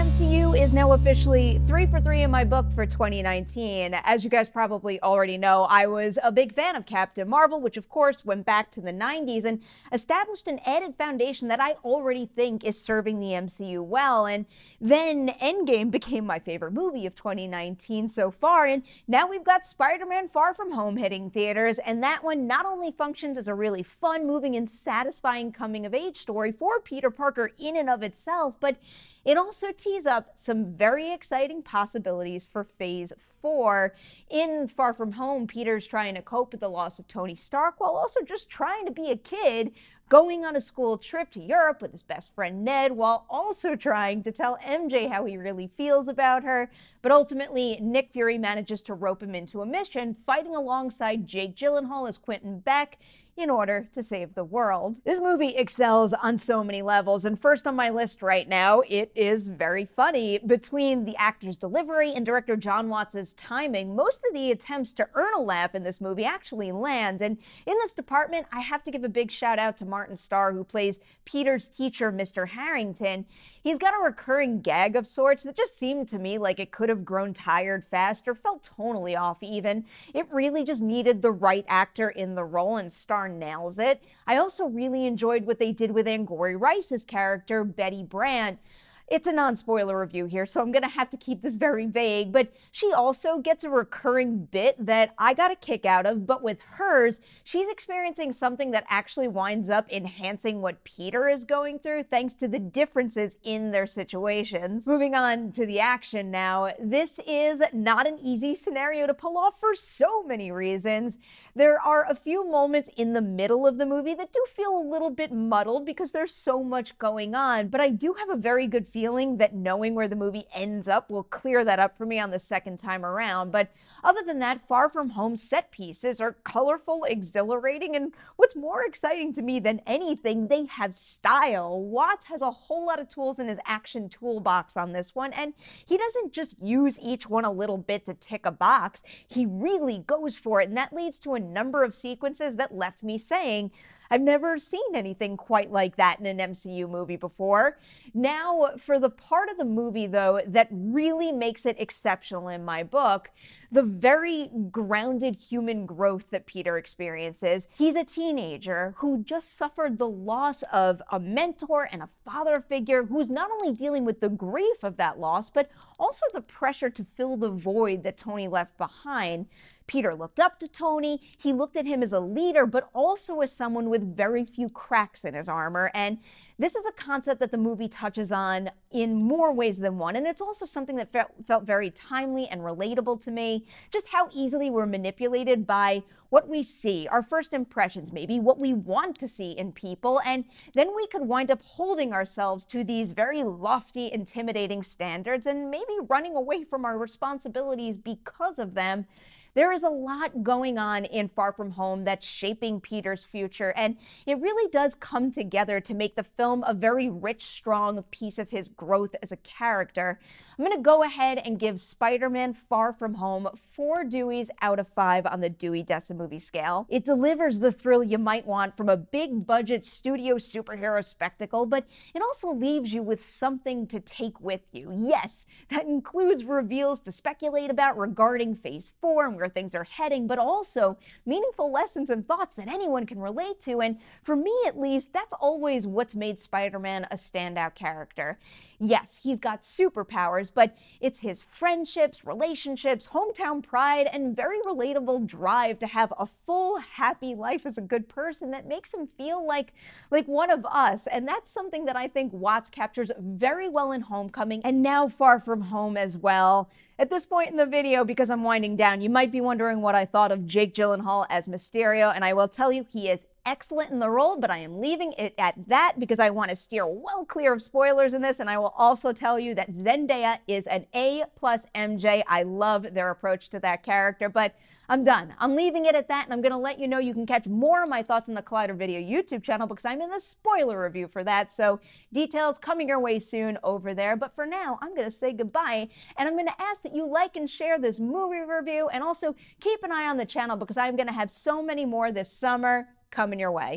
MCU is now officially 3 for 3 in my book for 2019. As you guys probably already know, I was a big fan of Captain Marvel, which of course went back to the 90s and established an added foundation that I already think is serving the MCU well. And then Endgame became my favorite movie of 2019 so far, and now we've got Spider-Man Far From Home hitting theaters, and that one not only functions as a really fun, moving, and satisfying coming-of-age story for Peter Parker in and of itself, but it also tees up some very exciting possibilities for Phase 4. In Far From Home, Peter's trying to cope with the loss of Tony Stark while also just trying to be a kid, going on a school trip to Europe with his best friend Ned, while also trying to tell MJ how he really feels about her. But ultimately, Nick Fury manages to rope him into a mission, fighting alongside Jake Gyllenhaal as Quentin Beck, in order to save the world. This movie excels on so many levels, and first on my list right now, it is very funny. Between the actor's delivery and director John Watts' timing, most of the attempts to earn a laugh in this movie actually land, and in this department, I have to give a big shout out to Martin Starr, who plays Peter's teacher, Mr. Harrington. He's got a recurring gag of sorts that just seemed to me like it could have grown tired fast or felt tonally off even. It really just needed the right actor in the role, and Starr nails it. I also really enjoyed what they did with Angourie Rice's character, Betty Brant. It's a non-spoiler review here, so I'm gonna have to keep this very vague, but she also gets a recurring bit that I got a kick out of, but with hers, she's experiencing something that actually winds up enhancing what Peter is going through, thanks to the differences in their situations. Moving on to the action now, this is not an easy scenario to pull off for so many reasons. There are a few moments in the middle of the movie that do feel a little bit muddled because there's so much going on, but I do have a very good feeling that knowing where the movie ends up will clear that up for me on the second time around. But other than that, Far From Home set pieces are colorful, exhilarating, and what's more exciting to me than anything, they have style. Watts has a whole lot of tools in his action toolbox on this one, and he doesn't just use each one a little bit to tick a box. He really goes for it, and that leads to a number of sequences that left me saying, I've never seen anything quite like that in an MCU movie before. Now, for the part of the movie, though, that really makes it exceptional in my book, the very grounded human growth that Peter experiences. He's a teenager who just suffered the loss of a mentor and a father figure who's not only dealing with the grief of that loss, but also the pressure to fill the void that Tony left behind. Peter looked up to Tony, he looked at him as a leader, but also as someone with very few cracks in his armor, and this is a concept that the movie touches on in more ways than one, and it's also something that felt very timely and relatable to me, just how easily we're manipulated by what we see, our first impressions, maybe what we want to see in people, and then we could wind up holding ourselves to these very lofty, intimidating standards and maybe running away from our responsibilities because of them. There is a lot going on in Far From Home that's shaping Peter's future, and it really does come together to make the film a very rich, strong piece of his growth as a character. I'm going to go ahead and give Spider-Man Far From Home 4 Deweys out of 5 on the Dewey Decimovie scale. It delivers the thrill you might want from a big-budget studio superhero spectacle, but it also leaves you with something to take with you. Yes, that includes reveals to speculate about regarding Phase 4 and where things are heading, but also meaningful lessons and thoughts that anyone can relate to, and for me at least, that's always what's made Spider-Man a standout character. Yes, he's got superpowers, but it's his friendships, relationships, hometown pride, and very relatable drive to have a full, happy life as a good person that makes him feel like one of us, and that's something that I think Watts captures very well in Homecoming, and now Far From Home as well. At this point in the video, because I'm winding down, you might be wondering what I thought of Jake Gyllenhaal as Mysterio, and I will tell you he is excellent in the role, but I am leaving it at that because I want to steer well clear of spoilers in this, and I will also tell you that Zendaya is an A+ MJ. I love their approach to that character, but I'm done. I'm leaving it at that, and I'm going to let you know you can catch more of my thoughts on the Collider Video YouTube channel because I'm in the spoiler review for that, so details coming your way soon over there. But for now, I'm going to say goodbye, and I'm going to ask that you like and share this movie review, and also keep an eye on the channel because I'm going to have so many more this summer coming your way.